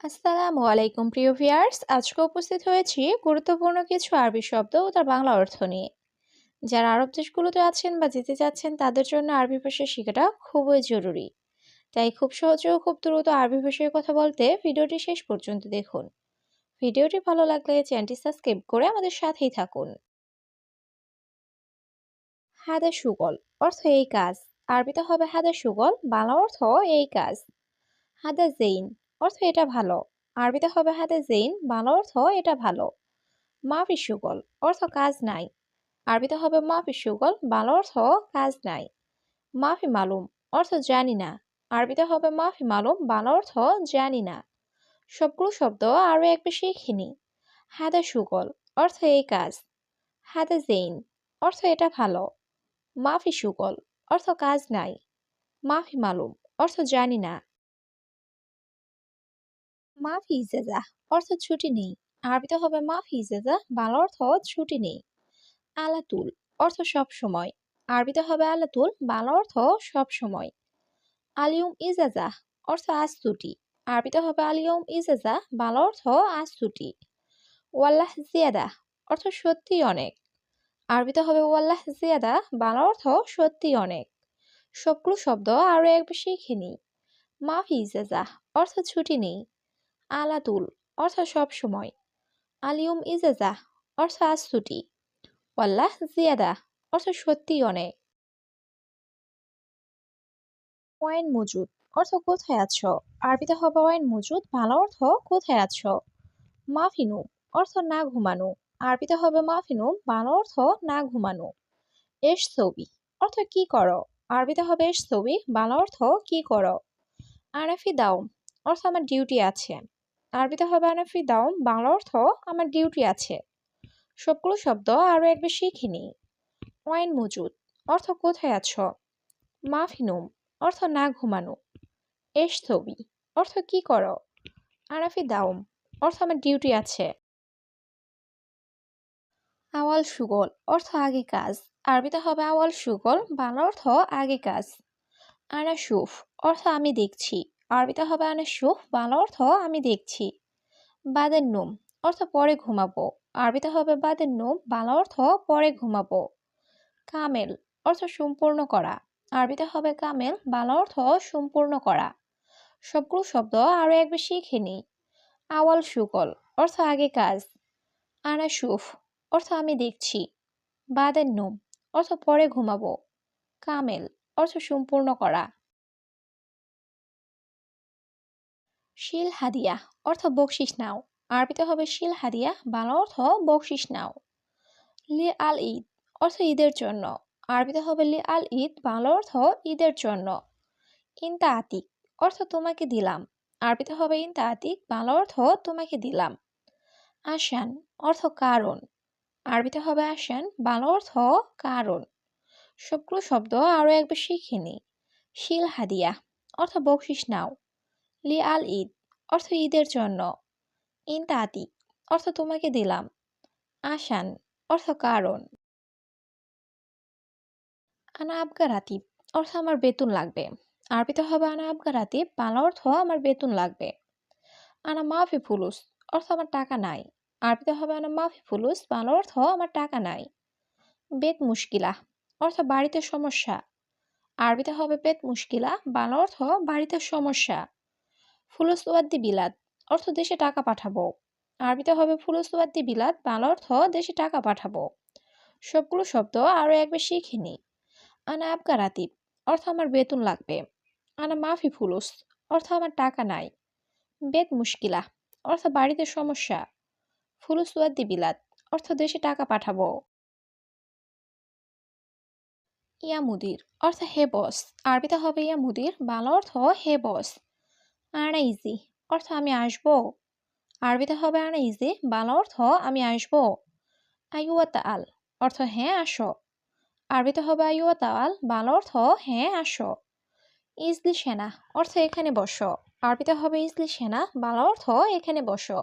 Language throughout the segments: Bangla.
আসসালামু আলাইকুম প্রিয় ভিউয়ার্স, আজকে উপস্থিত হয়েছি গুরুত্বপূর্ণ কিছু আরবি শব্দ ও তার বাংলা অর্থ নিয়ে। যারা আরব দেশগুলোতে আছেন বা যেতে চাচ্ছেন তাদের জন্য আরবি ভাষা শেখাটা খুবই জরুরি। তাই খুব সহজে ও খুব দ্রুত আরবি ভাষায় কথা বলতে ভিডিওটি শেষ পর্যন্ত দেখুন। ভিডিওটি ভালো লাগলে চ্যানেলটি সাবস্ক্রাইব করে আমাদের সাথেই থাকুন। হাদা সুগল অর্থ এই কাজ। আরবিতে হবে হাদা সুগল, বাংলা অর্থ এই কাজ। হাদা জেইন অর্থ এটা ভালো। আরবিতে হবে হাদা জেইন, বাংলা অর্থ এটা ভালো। মাফি সুগল অর্থ কাজ নাই। আরবিতে হবে মাফি সুগল, বাংলা অর্থ কাজ নাই। মাফি মালুম অর্থ জানি না। আরবিতে হবে মাফি মালুম, বাংলা অর্থ জানি না। সবগুলো শব্দ আরো একবার শিখে নি। হাদা সুগল অর্থ এই কাজ। হাদা জেইন অর্থ এটা ভালো। মাফি সুগল অর্থ কাজ নাই। মাফি মালুম অর্থ জানি না। মাফি ইজাজা অর্থ ছুটি নেই। আরবিতে হবে মাফি ইজাজা, বাংলা অর্থ ছুটি নেই। আলাতুল অর্থ সব সময়। আরবিতে হবে আলাতুল, বাংলা অর্থ সব সময়। আলিয়ুম ইজাজা অর্থ আজ ছুটি। আরবিতে হবে আলিয়ুম ইজাজা, বাংলা অর্থ আজ ছুটি। ওয়াল্লাহ জিয়াদা অর্থ সত্যি অনেক। আরবিতে হবে ওয়াল্লাহ জিয়াদা, বাংলা অর্থ সত্যি অনেক। সবগুলো শব্দ আরো একবার শিখে নিই। মাফি ইজাজা অর্থ ছুটি নেই। আলাতুল অর্থ সব সময়। আলিয়ুম ইজাজা অর্থ আজ ছুটি। ওয়াল্লাহ জিয়াদা অর্থ সত্যি অনেক। ওয়াইন মজুদ অর্থ কোথায় আছো। আরবিতে হবে ওয়াইন মজুদ, বাংলা অর্থ কোথায় আছো। মাফিনু অর্থ না ঘুমানো। আরবিতে হবে মাফিনু, বাংলা অর্থ না ঘুমানো। এস ছবি অর্থ কি করো। আরবিতে হবে এস ছবি, বাংলা অর্থ কি করো। আনাফি দাওম অর্থ আমার ডিউটি আছে। আরবিতে হবে আনাফি দাওম, বাংলা অর্থ আমার ডিউটি আছে। সবগুলো শব্দ আরো একবার শিখে নিই। ওয়াইন মজুদ অর্থ কোথায় আছো। মাফিনুম অর্থ না ঘুমানো। এস ছবি অর্থ কি করো। আরাফি দাওম অর্থ আমার ডিউটি আছে। আওয়াল সুগল অর্থ আগে কাজ। আরবিতে হবে আওয়াল সুগল, বাংলা অর্থ আগে কাজ। আনা সুফ অর্থ আমি দেখছি। আরবিতে হবে আনা সুফ, বাংলা অর্থ আমি দেখছি। বাদের নুম অর্থ পরে ঘুমাবো। আরবিতে হবে বাদের নুম, বাংলা অর্থ পরে ঘুমাবো। কামেল অর্থ সম্পূর্ণ করা। আরবিতে হবে কামেল, বাংলা অর্থ সম্পূর্ণ করা। সবগুলো শব্দ আরো একবার শিখে নিই। আওয়াল সুগল অর্থ আগে কাজ। আনা সুফ অর্থ আমি দেখছি। বাদের নুম অর্থ পরে ঘুমাবো। কামেল অর্থ সম্পূর্ণ করা। শিল হাদিয়া অর্থ বকশিস নাও। আরবিতে হবে শিল হাদিয়া, বাংলা অর্থ বকশিস নাও। লি আল ঈদ অর্থ ঈদের জন্য। আরবিতে হবে লি আল ঈদ, বাংলা অর্থ ঈদের জন্য। ইনতা আতিক অর্থ তোমাকে দিলাম। আরবিতে হবে ইনতা আতিক, বাংলা অর্থ তোমাকে দিলাম। আসান অর্থ কারণ। আরবিতে হবে আসান, বাংলা অর্থ কারণ। সবগুলো শব্দ আরো একবার শিখে নিই। শিল হাদিয়া অর্থ বকশিস নাও। লি আল ঈদ অর্থ ঈদের জন্য। ইনতা আতিক অর্থ তোমাকে দিলাম। আসান অর্থ কারণ। আনা আবগা রাতিব অর্থ আমার বেতন লাগবে। আরবিতে হবে আনা আবগা রাতিব, বাংলা অর্থ আমার বেতন লাগবে। আনা মাফি ফুলুস অর্থ আমার টাকা নাই। আরবিতে হবে আনা মাফি ফুলুস, বাংলা অর্থ আমার টাকা নাই। বেত মুশকিলা অর্থ বাড়িতে সমস্যা। আরবিতে হবে বেত মুশকিলা, বাংলা অর্থ বাড়িতে সমস্যা। ফুলুস ওয়াদ্দি বিলাদ অর্থ দেশে টাকা পাঠাবো। আরবিতে হবে ফুলুস ওয়াদ্দি বিলাদ, বাংলা অর্থ দেশে টাকা পাঠাবো। সবগুলো শব্দ আরো একবার শিখে নিই। আনা আবগা রাতিব অর্থ আমার বেতন লাগবে। আনা মাফি ফুলুস অর্থ আমার টাকা নাই। বেত মুশকিলা অর্থ বাড়িতে সমস্যা। ফুলুস ওয়াদ্দি বিলাদ অর্থ দেশে টাকা পাঠাবো। ইয়া মুদির অর্থ হে বস। আরবিতে হবে ইয়া মুদির, বাংলা অর্থ হে বস। আনা ইজি অর্থ আমি আসবো। আরবিতে হবে আনা ইজি, বাংলা অর্থ আমি আসবো। আইওয়া তাল অর্থ হ্যাঁ আসো। আরবিতে হবে আইওয়া তাল, বাংলা অর্থ হ্যাঁ আসো। ইজলি সেনা অর্থ এখানে বসো। আরবিতে হবে ইজলি সেনা, বাংলা অর্থ এখানে বসো।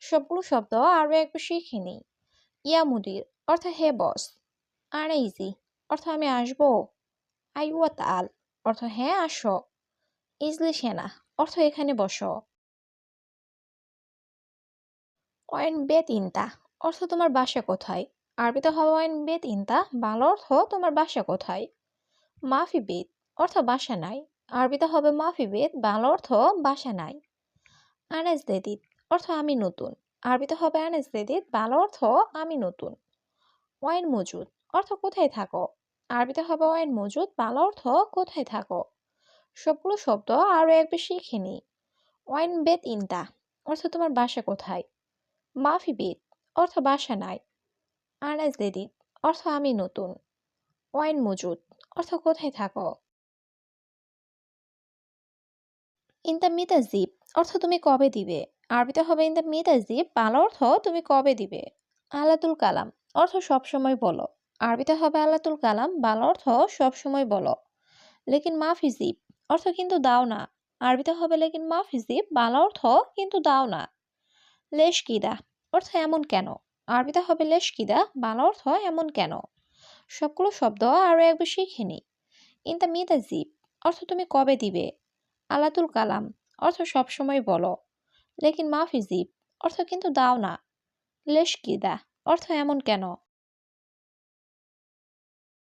সবগুলো শব্দ আরো একবার শিখে নিই। ইয়া মুদির অর্থ হে বস। আনা ইজি অর্থ আমি আসবো। আইওয়া তাল অর্থ হ্যাঁ আসো। ইজলি সেনা অর্থ এখানে বসো। ওয়েন বেত ইনতা অর্থ তোমার বাসা কোথায়? আরবিতে হবে ওয়েন বেত ইনতা, বাংলা অর্থ তোমার বাসা কোথায়? মাফি বেত অর্থ বাসা নাই। আরবিতে হবে মাফি বেত, বাংলা অর্থ বাসা নাই। আনেস দেদিত অর্থ আমি নতুন। আরবিতে হবে আনেস দেদিত, বাংলা অর্থ আমি নতুন। ওয়াইন মজুদ অর্থ কোথায় থাকো? আরবিতে হবে ওয়াইন মজুদ, বাংলা অর্থ কোথায় থাকো। সবগুলো শব্দ আরো একবার শিখে নিই। ওয়াইন বেত ইনতা অর্থ তোমার বাসা কোথায়? মাফি বেত অর্থ বাসা নাই। আনাজ দেদিত অর্থ আমি নতুন। ওয়াইন মজুদ অর্থ কোথায় থাকো। ইনতা মিতাজিব অর্থ তুমি কবে দিবে? আরবিতে হবে ইনতা মিতাজিব, বাংলা অর্থ তুমি কবে দিবে। আলাতুল কালাম অর্থ সবসময় বলো। আরবিতে হবে আলাতুল কালাম, বাংলা অর্থ সবসময় বলো। লেকিন মাফি জিব অর্থ কিন্তু দাও না। আরবিতে হবে লেকিন মাফি জিব, বাংলা অর্থ কিন্তু দাও না। লেশ কিদা অর্থ এমন কেন? আরবিতে হবে লেশ কিদা, বাংলা অর্থ এমন কেন। সবগুলো শব্দ আরো একবার শিখে নি। ইনতা মিতাজিব অর্থ তুমি কবে দিবে। আলাতুল কালাম অর্থ সবসময় বলো। লেকিন মাফি জিব অর্থ কিন্তু দাও না। লেশ কিদা অর্থ এমন কেন।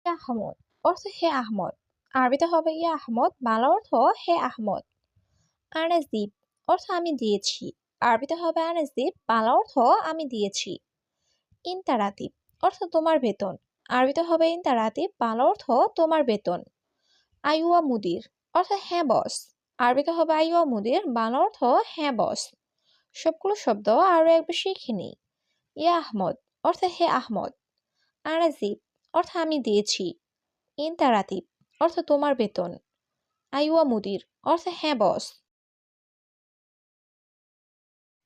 ইয়া আহমদ অর্থ হে আহমদ। আরবিতে হবে ইয়া আহমদ, বাংলা অর্থ হে আহমদ। আনাসদীপ অর্থ আমি দিয়েছি। আরবিতে হবে আনাসদীপ, বাংলা অর্থ আমি দিয়েছি। ইনতারাতিব অর্থ তোমার বেতন। আরবিতে হবে ইনতারাতিব, বাংলা অর্থ তোমার বেতন। আইওয়া মুদির অর্থ হ্যাঁ বস। আরবিতে হবে আইওয়া মুদির, বাংলা অর্থ হ্যাঁ বস। সবগুলো শব্দ আরো একবার শিখে নিই। ইয়া আহমদ অর্থ হে আহমদ। আনাজিব অর্থ আমি দিয়েছি। ইনতারাতিব অর্থ তোমার বেতন। আইওয়া মুদির অর্থ হ্যাঁ বস।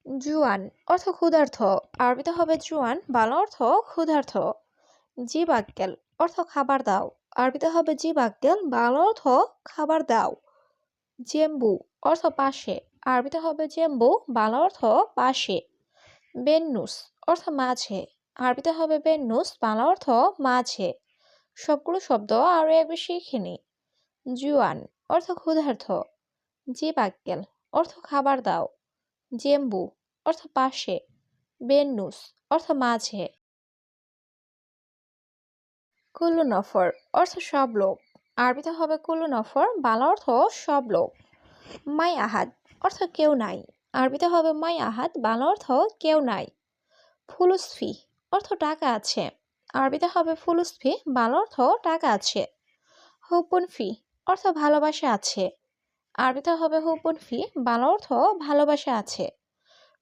জুয়ান অর্থ ক্ষুধার্ত। আরবিতে হবে জুয়ান, বাংলা অর্থ ক্ষুধার্ত। জি বাক্কেল অর্থ খাবার দাও। আরবিতে হবে জি বাক্কেল, বাংলা অর্থ খাবার দাও। জেম্বু অর্থ পাশে। আরবিতে হবে জেম্বু, বাংলা অর্থ পাশে। বেন্নুস অর্থ মাঝে। আরবিতে হবে বেন্নুস, বাংলা অর্থ মাঝে। সবগুলো শব্দ আরো একবার শিখে নি। জুয়ান অর্থ ক্ষুধার্ত। জি বাক্কেল অর্থ খাবার দাও। জেম্বু অর্থ পাশে। বেন্নুস অর্থ মাঝে। কুল্লু নফর অর্থ সব লোক। আরবিতে হবে কুল্লু নফর, বাংলা অর্থ সব লোক। মাই আহাদ অর্থ কেউ নাই। আরবিতে হবে মাই আহাদ, বাংলা অর্থ কেউ নাই। ফুলুসফি অর্থ টাকা আছে। আরবিতে হবে ফুলুসফি, বাংলা অর্থ টাকা আছে। হুপুন ফি অর্থ ভালোবাসা আছে। আরবিতে হবে হুপুন ফি, বাংলা অর্থ ভালোবাসা আছে।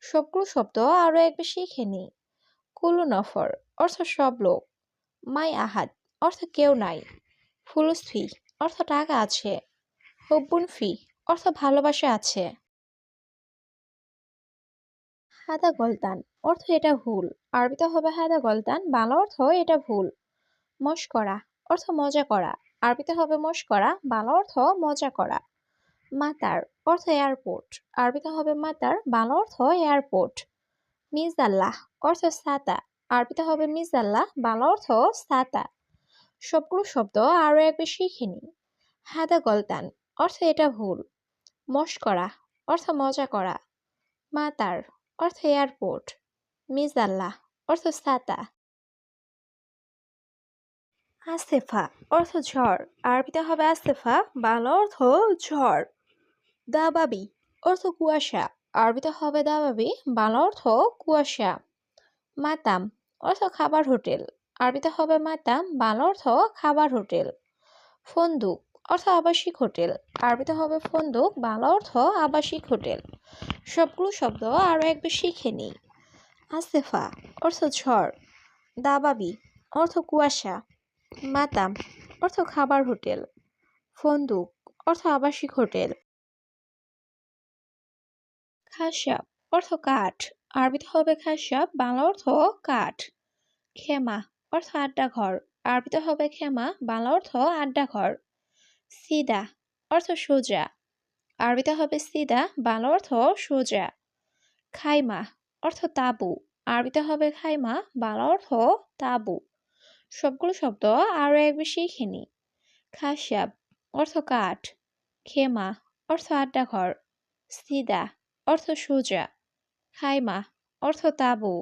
সবগুলো শব্দ আরো একবার শিখে নি। কুল্লু নফর অর্থ সব লোক। মাই আহাদ অর্থ কেউ নাই। ফুলুস ফি অর্থ টাকা আছে। হুব্বুন ফি অর্থ ভালোবাসা আছে। হাদা গলতান অর্থ এটা ভুল। আরবিতে হবে হাদা গলতান, বাংলা অর্থ এটা ভুল। মশকরা অর্থ মজা করা। আরবিতে হবে মশকরা, বাংলা অর্থ মজা করা। মাতার অর্থ এয়ারপোর্ট। আরবিতে হবে মাতার, বাংলা অর্থ এয়ারপোর্ট। মিজাল্লাহ অর্থ ছাতা। আরবিতে হবে মিজাল্লাহ, বাংলা অর্থ ছাতা। সবগুলো শব্দ আরো একবার শিখে নিই। হাদা গলতান অর্থ এটা ভুল। মশকরা অর্থ মজা করা। মাতার অর্থ এয়ারপোর্ট। মিজাল্লাহ অর্থ ছাতা। আসেফা অর্থ ঝড়। আরবিতে হবে আসেফা, বাংলা অর্থ ঝড়। দাবাবি অর্থ কুয়াশা। আরবিতে হবে দাবাবি, বাংলা অর্থ কুয়াশা। মাতাম অর্থ খাবার হোটেল। আরবিতে হবে মাতাম, বাংলা অর্থ খাবার হোটেল। ফন্দুক অর্থ আবাসিক হোটেল। আরবিতে হবে ফন্দুক, বাংলা অর্থ আবাসিক হোটেল। সবগুলো শব্দ আরো একবার শিখে নিই। আসেফা অর্থ ঝড়। দাবাবি অর্থ কুয়াশা। মাতাম অর্থ খাবার হোটেল। ফন্দুক অর্থ আবাসিক হোটেল। খাসাব অর্থ কাঠ। আরবিতে হবে খাসাব, বাংলা অর্থ কাঠ। খেমা অর্থ আড্ডা ঘর। আরবিতে হবে খেমা, বাংলা অর্থ আড্ডা ঘর। সিদা অর্থ সোজা। আরবিতে হবে সিদা, বাংলা অর্থ সোজা। খাইমা অর্থ তাঁবু। আরবিতে হবে খাইমা, বাংলা অর্থ তাঁবু। সবগুলো শব্দ আরো একবার শিখে নি। খাসাব অর্থ কাঠ। খেমা অর্থ আড্ডা ঘর। সিদা অর্থ সোজা। খাইমা অর্থ তাঁবু।